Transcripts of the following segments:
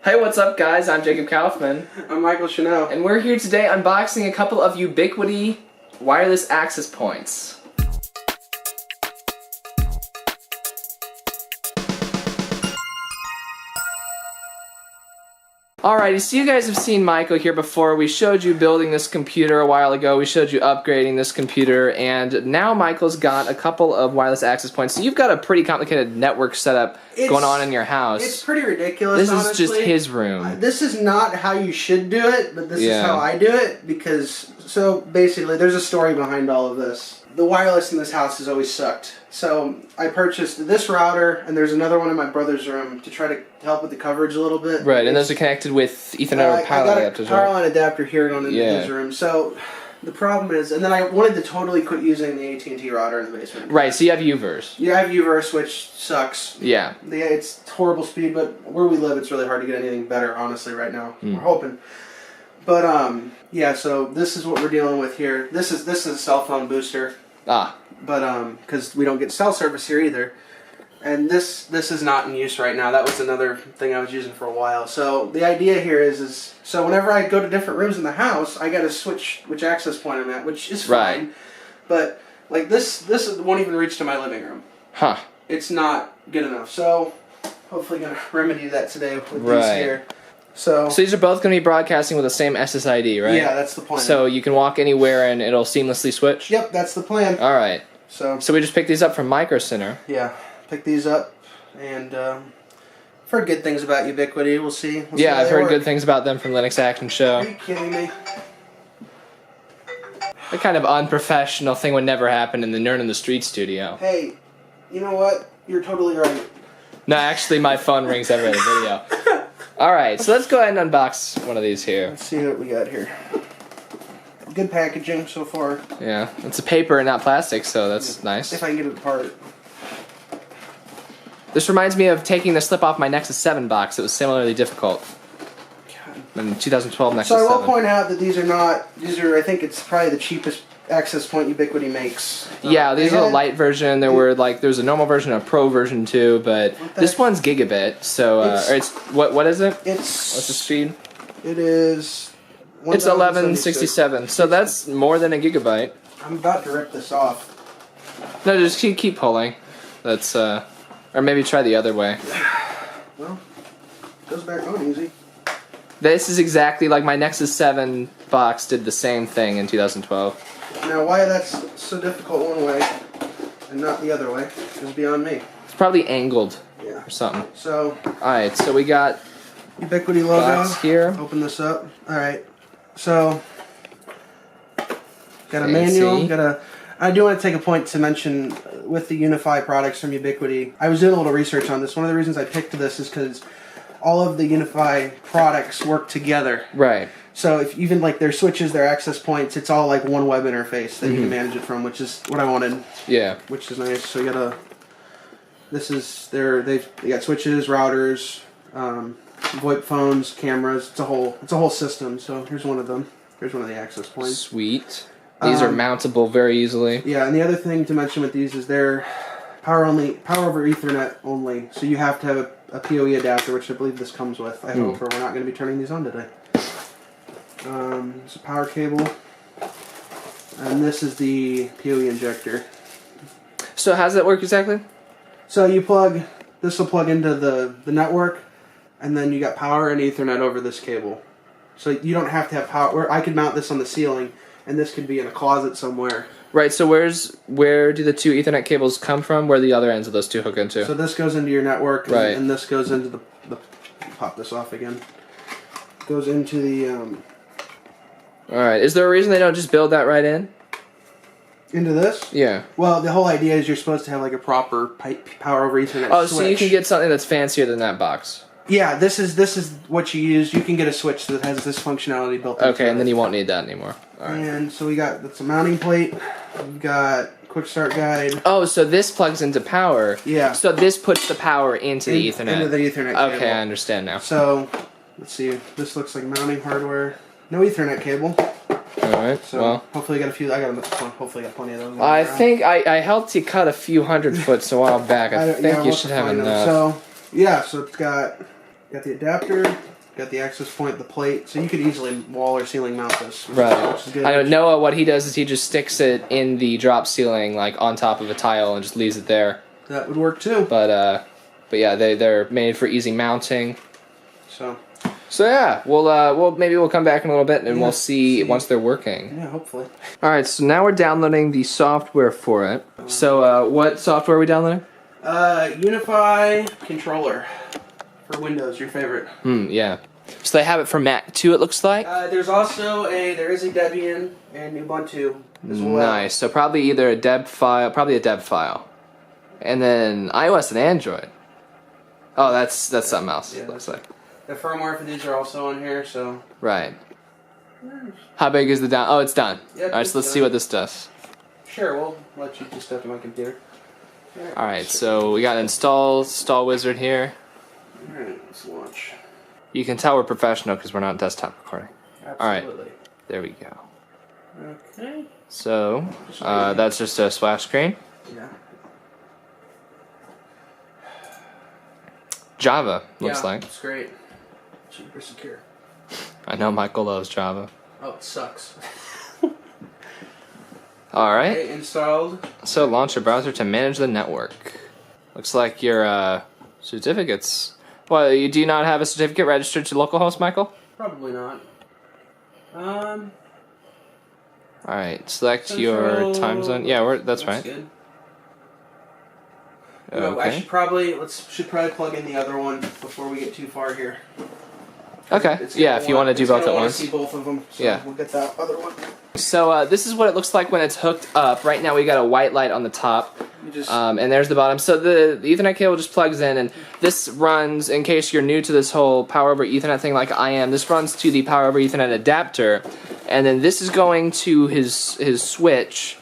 Hey, what's up guys? I'm Jacob Kaufman. I'm Michael Chanel. And we're here today unboxing a couple of Ubiquiti wireless access points. Alrighty, so you guys have seen Michael here before. We showed you building this computer a while ago. We showed you upgrading this computer, and now Michael's got a couple of wireless access points. So you've got a pretty complicated network setup going on in your house. It's pretty ridiculous, This is honestly. just his room. This is not how you should do it, but this is how I do it, because, so basically, there's a story behind all of this. The wireless in this house has always sucked. So I purchased this router, and there's another one in my brother's room to try to help with the coverage a little bit. Right, and those are connected with Ethernet or power adapters, I got a power line adapter here going into his room. So the problem is, and then I wanted to totally quit using the AT&T router in the basement. Right, so you have Uverse. Yeah, I have Uverse, which sucks. Yeah. It's horrible speed, but where we live, it's really hard to get anything better, honestly, right now. We're hoping. But, yeah, so this is what we're dealing with here. This is a cell phone booster. Ah. But, because we don't get cell service here either. And this is not in use right now. That was another thing I was using for a while. So the idea here is so whenever I go to different rooms in the house, I got to switch which access point I'm at, which is fine. Right. But, like, this won't even reach to my living room. Huh. It's not good enough. So, hopefully going to remedy that today with these here. So these are both going to be broadcasting with the same SSID, right? Yeah, that's the plan. So you can walk anywhere and it'll seamlessly switch? Yep, that's the plan. All right. So we just picked these up from Micro Center. Yeah, picked these up, and I've heard good things about Ubiquiti. We'll see. Yeah, I've heard good things about them from Linux Action Show. Are you kidding me? That kind of unprofessional thing would never happen in the Nerd in the Street studio. Hey, you know what? You're totally right. No, actually my phone rings every other video. Alright, so let's go ahead and unbox one of these here. Let's see what we got here. Good packaging so far. Yeah, it's a paper and not plastic, so that's nice. If I can get it apart. This reminds me of taking the slip off my Nexus 7 box. It was similarly difficult. In 2012 Nexus 7. So I will point out that these are, I think it's probably the cheapest access point Ubiquiti makes. Yeah, these are the light version. There's a normal version, a pro version too, but this one's gigabit. So what is it? What's the speed? It is. It's 1167. So that's more than a gigabyte. I'm about to rip this off. No, just keep pulling. That's or maybe try the other way. Well, goes back on easy. This is exactly like my Nexus 7 box did the same thing in 2012. Now, why that's so difficult one way and not the other way is beyond me. It's probably angled or something. So, alright, so we got Ubiquiti logo box here. Open this up. Alright, so got a manual. I do want to take a point to mention with the Unify products from Ubiquiti. I was doing a little research on this. One of the reasons I picked this is because all of the Unify products work together. Right. So if even like their switches, their access points, it's all like one web interface that you can manage it from, which is what I wanted. Yeah. Which is nice. So you got they got switches, routers, VoIP phones, cameras. It's a whole system. So here's one of them. Here's one of the access points. Sweet. These are mountable very easily. Yeah, and the other thing to mention with these is they're power over Ethernet only. So you have to have a PoE adapter, which I believe this comes with. I hope, or we're not going to be turning these on today. It's a power cable, and this is the PoE injector. So how does that work exactly? So this will plug into the network, and then you got power and Ethernet over this cable. So you don't have to have power. I could mount this on the ceiling, and this could be in a closet somewhere. Right, so where do the two Ethernet cables come from? Where do the other ends of those two hook into? So this goes into your network, and this goes into the pop this off again. Goes into the Alright, is there a reason they don't just build that right in? Into this? Yeah. Well, the whole idea is you're supposed to have like a proper power over Ethernet switch. So you can get something that's fancier than that box. Yeah, this is what you use. You can get a switch that has this functionality built into it. Okay, and then you won't need that anymore. All right. And so that's a mounting plate. We've got quick start guide. Oh, so this plugs into power. Yeah. So this puts the power into the Ethernet. Into the Ethernet cable. Okay, I understand now. So, let's see. This looks like mounting hardware. No Ethernet cable. Alright, so well. Hopefully hopefully got plenty of those. I think I helped you cut a few 100 foots a while back. I think you should have enough. So, yeah, so it's got Got the adapter, got the access point, the plate, so you could easily wall or ceiling mount this. Right. I know Noah, what he does is he just sticks it in the drop ceiling, like on top of a tile, and just leaves it there. That would work too. But yeah, they're made for easy mounting. So yeah, maybe we'll come back in a little bit and we'll see once they're working. Yeah, hopefully. All right, so now we're downloading the software for it. So what software are we downloading? Unify Controller for Windows, your favorite. Yeah. So they have it for Mac too, it looks like. There is a Debian and Ubuntu as well. Nice. So probably either a deb file, and then iOS and Android. Oh, that's something else. Yeah, looks like. The firmware for these are also on here, so. Right. How big is the down? Oh, it's done. Yep, all right, so let's see what this does. Sure, we'll let you do stuff to my computer. All right, so we got an install wizard here. All right, let's launch. You can tell we're professional because we're not desktop recording. Absolutely. All right, there we go. Okay. So that's just a splash screen. Yeah. Java looks like. It's great. Super secure. I know Michael loves Java. Oh, it sucks. All right. Okay, installed. So launch a browser to manage the network. Looks like your certificates. Well, do you not have a certificate registered to localhost, Michael? Probably not. All right. Select your time zone. Yeah, that's right. Good. Okay. No, I should probably plug in the other one before we get too far here. Okay. Yeah, if you want to do both at once. See both of them. So yeah. We'll get that other one. So this is what it looks like when it's hooked up. Right now we got a white light on the top, and there's the bottom. So the Ethernet cable just plugs in, and this runs, in case you're new to this whole Power over Ethernet thing like I am, this runs to the Power over Ethernet adapter, and then this is going to his switch,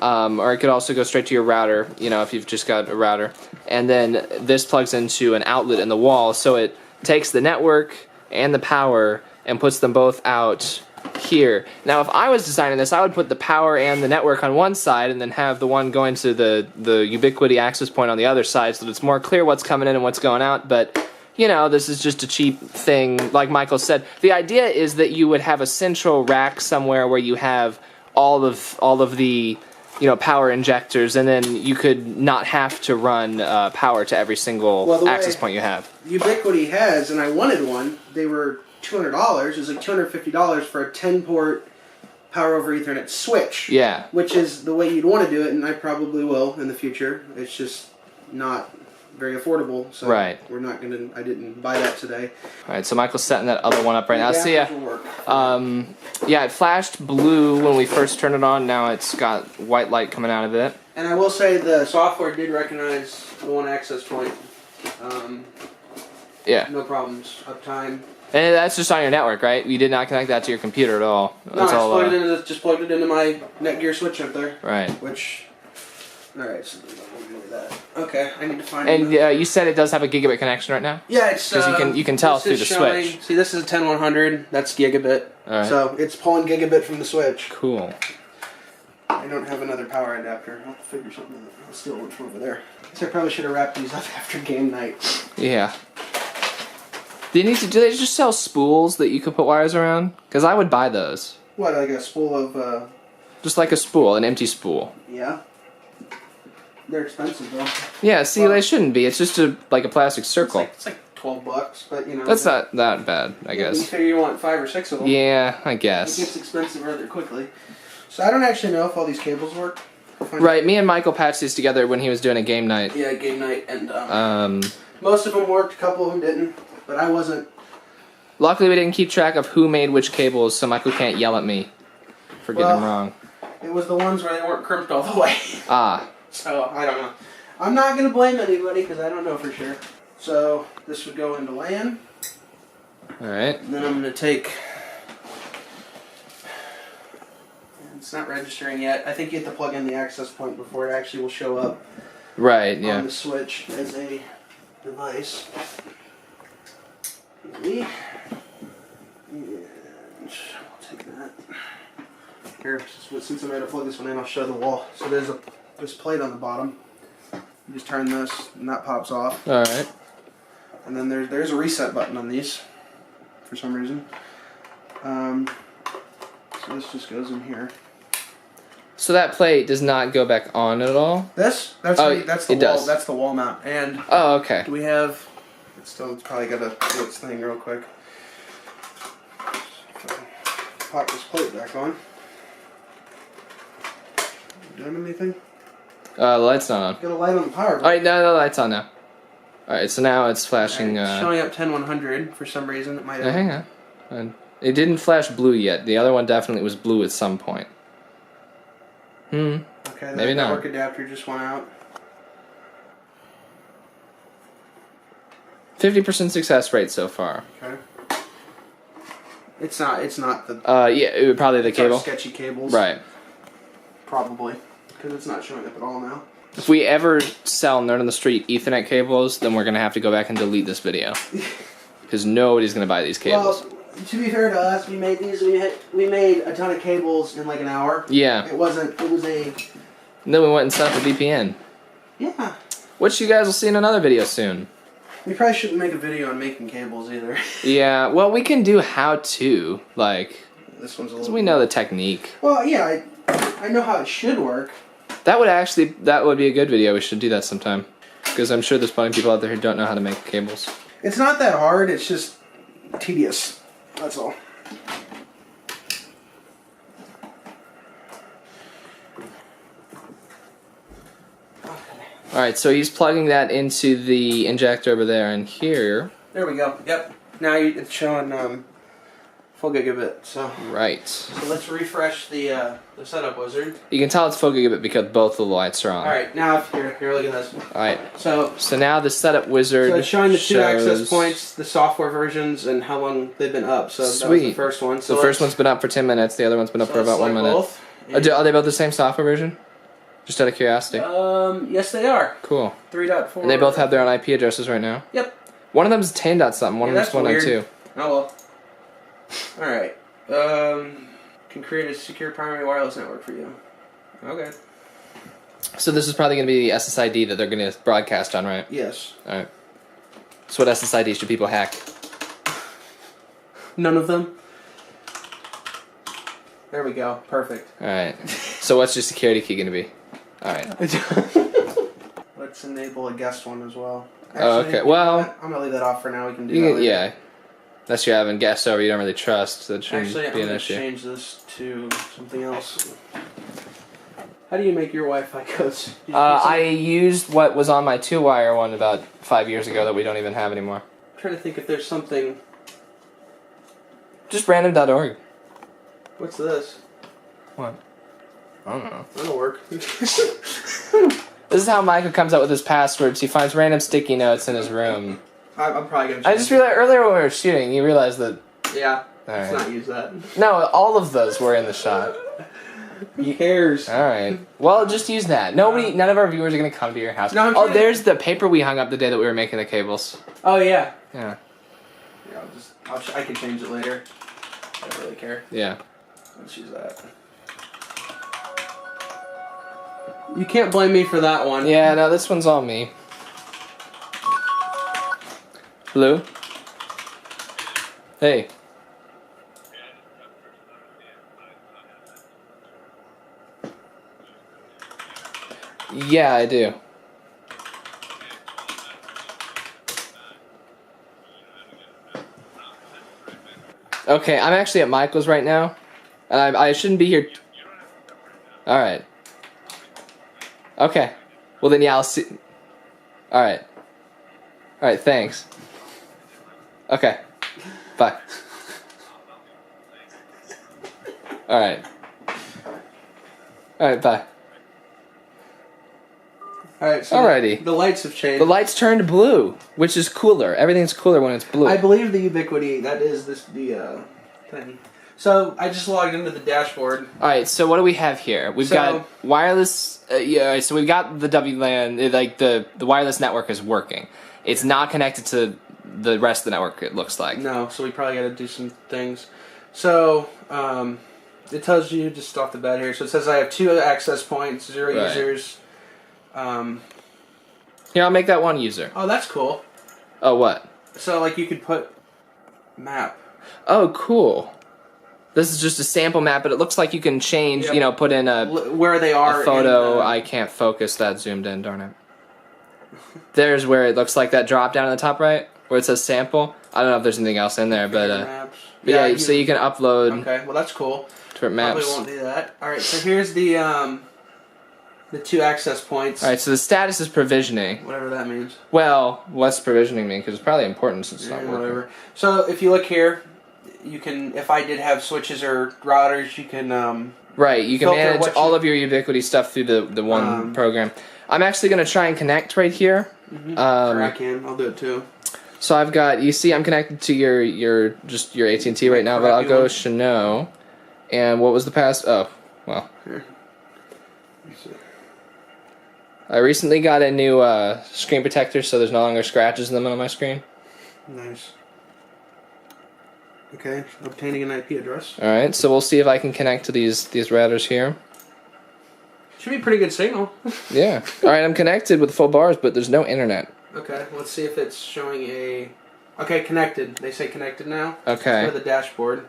or it could also go straight to your router, you know, if you've just got a router. And then this plugs into an outlet in the wall, so it takes the network and the power and puts them both out here. Now, if I was designing this, I would put the power and the network on one side and then have the one going to the Ubiquiti access point on the other side so that it's more clear what's coming in and what's going out. But, you know, this is just a cheap thing. Like Michael said, the idea is that you would have a central rack somewhere where you have all of the, you know, power injectors, and then you could not have to run power to every single access point you have. Ubiquiti has, and I wanted one, they were $200. It was like $250 for a 10-port Power over Ethernet switch. Yeah. Which is the way you'd want to do it, and I probably will in the future. It's just not very affordable, so right. We're not gonna. I didn't buy that today. All right, so Michael's setting that other one up right now. See ya. Yeah, it flashed blue when we first turned it on. Now it's got white light coming out of it. And I will say the software did recognize the one access point. Yeah. No problems. Uptime. And that's just on your network, right? You did not connect that to your computer at all. No, I just plugged it into my Netgear switch up there. Right. Which. All right, so we'll do that. Okay, I need to find. And you said it does have a gigabit connection right now. Yeah, it's because you can tell through the switch. See, this is a 10100. That's gigabit. All right. So it's pulling gigabit from the switch. Cool. I don't have another power adapter. I'll figure something out. I'll steal one from over there. So I probably should have wrapped these up after game night. Yeah. Do they just sell spools that you could put wires around? Because I would buy those. What, like a spool of... Just like a spool, an empty spool. Yeah. They're expensive, though. Yeah, see, they shouldn't be. It's just like a plastic circle. It's like $12, but, you know... That's not that bad, I guess. You figure you want 5 or 6 of them. Yeah, I guess. It gets expensive rather quickly. So I don't actually know if all these cables work. Right, me and Michael patched these together when he was doing a game night. Yeah, game night, and most of them worked, a couple of them didn't, but I wasn't. Luckily, we didn't keep track of who made which cables, so Michael can't yell at me for getting them wrong. It was the ones where they weren't crimped all the way. Ah. So, I don't know. I'm not going to blame anybody, because I don't know for sure. So, this would go into LAN. Alright. And then I'm going to take... It's not registering yet. I think you have to plug in the access point before it actually will show up. Right, yeah. On the switch as a device. And I'll take that. Here, since I'm going to plug this one in, I'll show the wall. So there's this plate on the bottom. You just turn this, and that pops off. Alright. And then there's a reset button on these for some reason. So this just goes in here. So that plate does not go back on at all? That's the wall. That's the wall mount. And oh, okay. Do we have? It's probably got to do its thing real quick. So, pop this plate back on. Doing anything? The light's not on. Got a light on the power. All right, no, the light's on now. All right, so now it's flashing. It's showing up 10100 for some reason. It might have. Hang on. It didn't flash blue yet. The other one definitely was blue at some point. Okay, maybe the not. network adapter just went out. 50% success rate so far. Okay. It's not the. Yeah, probably the cable. Sketchy cables. Right. Probably, because it's not showing up at all now. If we ever sell Nerd on the Street Ethernet cables, then we're gonna have to go back and delete this video because nobody's gonna buy these cables. Well, to be fair to us, we made these. We made a ton of cables in like an hour. Yeah. It was a. And then we went and set up a VPN. Yeah. Which you guys will see in another video soon. We probably shouldn't make a video on making cables either. Yeah. Well, we can do how to like. This one's a little. Because we know the technique. Well, yeah, I know how it should work. That would be a good video. We should do that sometime. Because I'm sure there's plenty of people out there who don't know how to make cables. It's not that hard. It's just tedious. That's all. Alright, so he's plugging that into the injector over there, and here... There we go. Yep. Now it's showing full gigabit. So. Right. So let's refresh the setup wizard. You can tell it's full gigabit because both of the lights are on. Alright, now here, look at this. Alright. So now the setup wizard it's showing the two access points, the software versions, and how long they've been up. So that was the first one. So the first one's been up for 10 minutes, the other one's been up for about 1 minute. Both. Are they both the same software version? Just out of curiosity. Yes they are. Cool. 3.4. And they both have their own IP addresses right now? Yep. One of them's 10 dot something, one of them's 1.2. Oh well. Alright. Can create a secure primary wireless network for you. Okay. So this is probably going to be the SSID that they're going to broadcast on, right? Yes. Alright. So what SSID should people hack? None of them. There we go. Perfect. Alright. So what's your security key going to be? Alright. Let's enable a guest one as well. Actually, oh, okay. Well, I'm going to leave that off for now. We can do that later. Yeah. Unless you're having guests over you don't really trust, so that shouldn't Actually, be I'm an issue. Change this to something else. How do you make your Wi-Fi codes? I used what was on my 2-wire one about 5 years ago that we don't even have anymore. I'm trying to think if there's something... Just random.org. What's this? What? I don't know. That'll work. This is how Michael comes up with his passwords. He finds random sticky notes in his room. I'm probably going to I just realized earlier when we were shooting, you realized that... Yeah. Let's not use that. No, all of those were in the shot. Who cares? Alright. Well, just use that. None of our viewers are going to come to your house. No, there's the paper we hung up the day that we were making the cables. Oh, yeah. Yeah. Yeah, I can change it later. I don't really care. Yeah. Let's use that. You can't blame me for that one. Yeah, no, this one's on me. Hello? Hey. Yeah, I do. Okay, I'm actually at Michael's right now, and I shouldn't be here. Alright. Okay. Well then, yeah, I'll see. Alright. Alright, thanks. Okay. Bye. Alright. Alright, bye. Alright, so alrighty. The lights have changed. The lights turned blue, which is cooler. Everything's cooler when it's blue. I believe the Ubiquiti, that is the thing. So, I just logged into the dashboard. Alright, so what do we have here? We've got wireless, so we've got the WLAN, like the wireless network is working. It's not connected to the rest of the network, it looks like. No, so we probably gotta do some things. So, it tells you just off the bat here, so it says I have 2 access points, 0 users. Here, I'll make that one user. Oh, that's cool. Oh, what? So, like, you could put map. Oh, cool. This is just a sample map, but it looks like you can change, you know, put in where they are. A photo. I can't focus that zoomed in, darn it. There's where it looks like that drop down in the top right, where it says sample. I don't know if there's anything else in there, but yeah, so you can upload. Okay, well that's cool. Different maps. Probably won't do that. All right, so here's the 2 access points. All right, so the status is provisioning. Whatever that means. Well, what's provisioning mean? Because it's probably important since it's not working. Whatever. So if you look here, you can. If I did have switches or routers, you can. Right, you can manage all of your Ubiquiti stuff through the one program. I'm actually going to try and connect right here. Or I can. I'll do it too. So I've got. You see, I'm connected to your AT&T right now, but I'll go Chino. And what was the pass? Oh, well. Here. I recently got a new screen protector, so there's no longer scratches in the middle of my screen. Nice. Okay, obtaining an IP address. All right, so we'll see if I can connect to these routers here. Should be a pretty good signal. Yeah. All right, I'm connected with full bars, but there's no internet. Okay, let's see if it's showing a. Okay, connected. They say connected now. Okay. Let's go to the dashboard.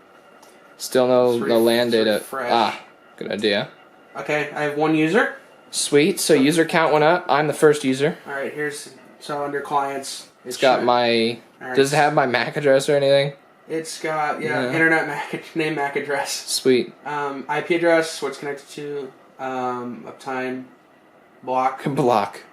Still no LAN data. Refresh. Good idea. Okay, I have 1 user. Sweet. So user count went up. I'm the first user. All right, so under clients, it's got my. Right. Does it have my MAC address or anything? It's got internet MAC address. Sweet. IP address. What's connected to uptime block. Block.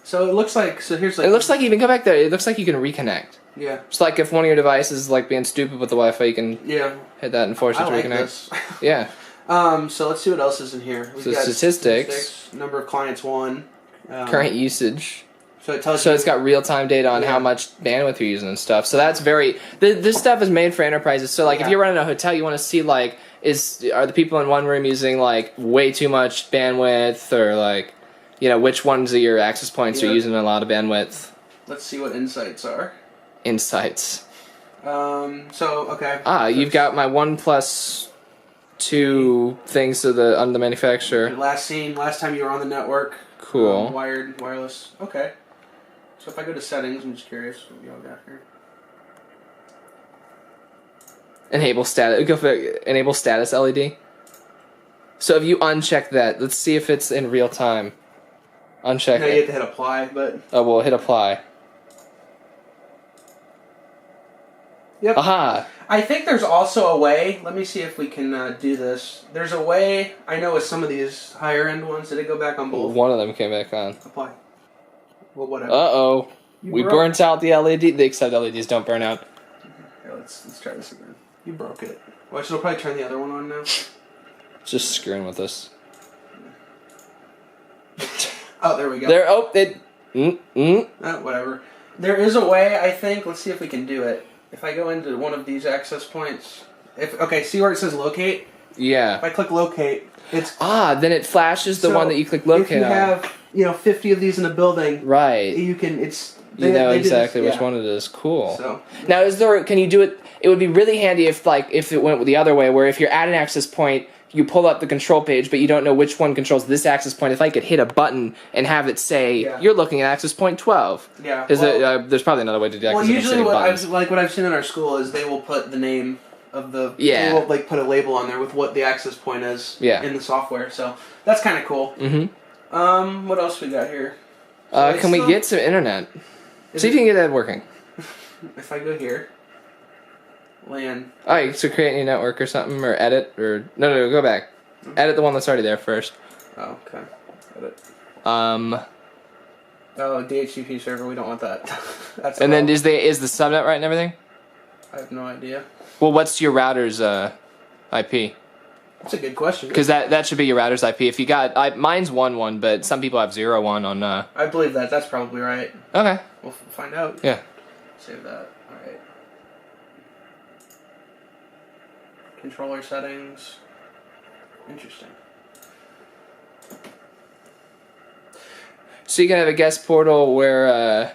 So it looks like here's like. It looks like you can go back there. It looks like you can reconnect. Yeah. It's like if one of your devices is like being stupid with the Wi-Fi, you can hit that and force it to reconnect. This. Yeah. So let's see what else is in here. We've got statistics. Number of clients won. Current usage. So it tells you. So it's got real-time data on how much bandwidth you're using and stuff. So that's very. This stuff is made for enterprises. So like if you're running a hotel, you want to see like are the people in one room using like way too much bandwidth, or like which ones of your access points are using a lot of bandwidth. Let's see what insights are. Insights. So okay. You've got my 1+2 things on the manufacturer. Last time you were on the network. Cool. Wired, wireless. Okay. So if I go to settings, I'm just curious what we all got here. Enable status. Go for enable status LED. So if you uncheck that, let's see if it's in real time. Uncheck. No, you have to hit apply, but. Oh well, hit apply. Yep. Aha. I think there's also a way. Let me see if we can do this. There's a way. I know with some of these higher end ones, did it go back on both? One of them came back on. Apply. Well, whatever. Uh-oh. We burnt out the LED. Except LEDs don't burn out. Here, let's try this again. You broke it. Well, I should probably turn the other one on now. Just screwing with us. Oh, there we go. Whatever. There is a way, I think. Let's see if we can do it. If I go into one of these access points, see where it says locate? Yeah. If I click locate, it's then it flashes the one that you click locate on. If you have 50 of these in a building, right? You can. You know exactly which one it is. Cool. So now, can you do it? It would be really handy if it went the other way, where if you're at an access point, you pull up the control page, but you don't know which one controls this access point. If I could hit a button and have it say, "You're looking at access point 12." Yeah. There's probably another way to do that. Well, usually what I've seen in our school is they will put the name of the. They will put a label on there with what the access point is. In the software, so that's kind of cool. Mm-hmm. What else we got here? Can we get some internet? See if you can get that working. If I go here. LAN. So create a new network or something, or edit, or no, go back. Edit the one that's already there first. Oh, okay. Edit. DHCP server. We don't want that. That's. And then is the subnet right and everything? I have no idea. Well, what's your router's IP? That's a good question. Because that should be your router's IP. If you got mine's 1.1, but some people have 0.1 on. I believe that. That's probably right. Okay. We'll find out. Yeah. Save that. All right. Controller settings. Interesting. So you can have a guest portal where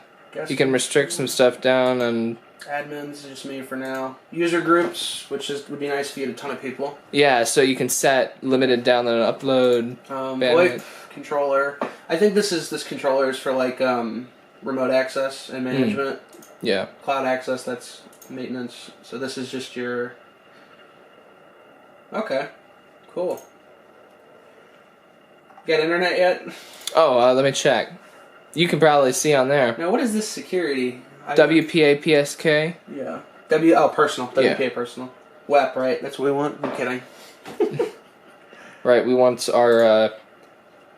you can restrict some stuff down and. Admins, just me for now. User groups, which would be nice if you had a ton of people. Yeah, so you can set limited download and upload. VoIP controller. I think this controller is for remote access and management. Yeah. Cloud access, that's maintenance. So this is just your... Okay. Cool. Got internet yet? Oh, let me check. You can probably see on there. Now, what is this security? WPA PSK? Yeah. Personal. WPA personal. WEP, right? That's what we want? I'm kidding. Right, we want our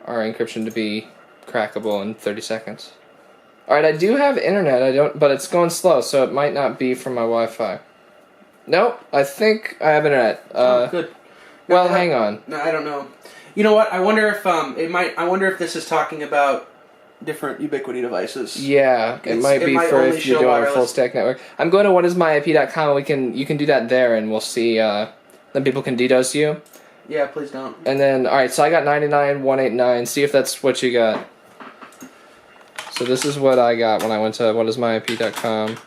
encryption to be crackable in 30 seconds. Alright, I do have internet, but it's going slow, so it might not be from my Wi-Fi. Nope, I think I have internet. Good. Well, hang on. No, I don't know. You know what? I wonder if I wonder if this is talking about different Ubiquiti devices. Yeah, it might be for if you're doing a full stack network. I'm going to whatismyip.com, and you can do that there, and we'll see. Then people can DDoS you. Yeah, please don't. And then, all right, so I got 99.189. See if that's what you got. So this is what I got when I went to whatismyip.com.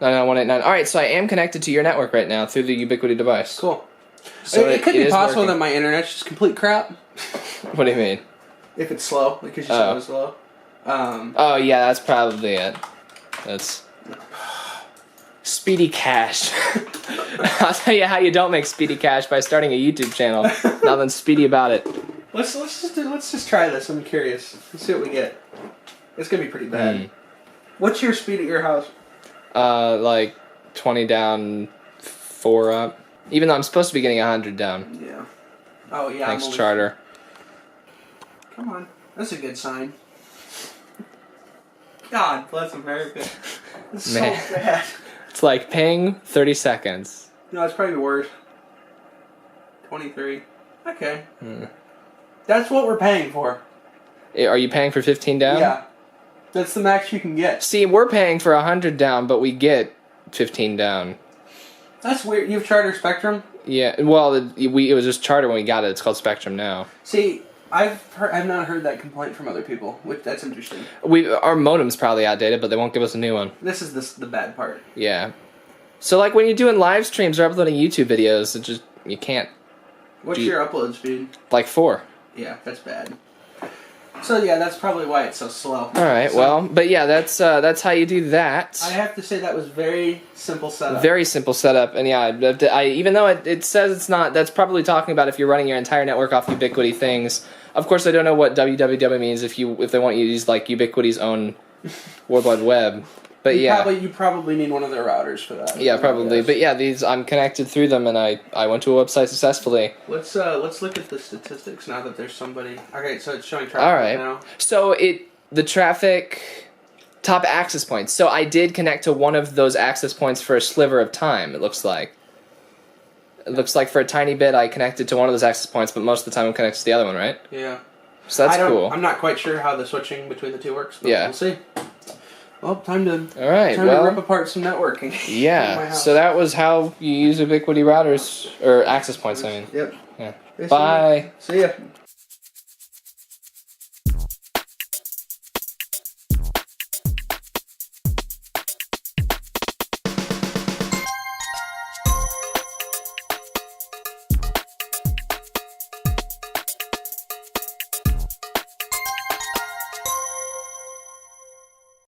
99.189. All right, so I am connected to your network right now through the Ubiquiti device. Cool. So it could be possible that my internet's just complete crap. What do you mean? If it's slow, because you said it was slow. Oh yeah, that's probably it. That's Speedy Cache. I'll tell you how you don't make Speedy Cache by starting a YouTube channel. Nothing speedy about it. Let's just try this. I'm curious. Let's see what we get. It's gonna be pretty bad. What's your speed at your house? Like 20 down, 4 up. Even though I'm supposed to be getting 100 down. Yeah. Oh yeah. Thanks, Charter. Come on, that's a good sign. God bless America. It's so bad. It's like ping 30 seconds. No, it's probably worse. 23. Okay. That's what we're paying for. Are you paying for 15 down? Yeah. That's the max you can get. See, we're paying for 100 down, but we get 15 down. That's weird. You have Charter Spectrum? Yeah. Well, it was just Charter when we got it. It's called Spectrum now. See, I've not heard that complaint from other people. That's interesting. Our modem's probably outdated, but they won't give us a new one. This is the bad part. Yeah. So, like, when you're doing live streams or uploading YouTube videos, you can't. What's your upload speed? Like 4. Yeah, that's bad. So yeah, that's probably why it's so slow. All right, but yeah, that's how you do that. I have to say that was very simple setup. Very simple setup, and yeah, even though it says it's not, that's probably talking about if you're running your entire network off Ubiquiti things. Of course, I don't know what www means if they want you to use like Ubiquiti's own World Wide Web. But you probably need one of their routers for that. Yeah, probably. But yeah, I'm connected through them, and I went to a website successfully. Let's look at the statistics now that there's somebody. Okay, so it's showing traffic now. So the traffic top access points. So I did connect to one of those access points for a sliver of time. It looks like. It looks like for a tiny bit I connected to one of those access points, but most of the time I'm connected to the other one, right? Yeah. So that's cool. I'm not quite sure how the switching between the two works, but we'll see. Well, time to rip apart some networking. Yeah, so that was how you use Ubiquiti routers, or access points, I mean. Yep. Yeah. Bye. See ya.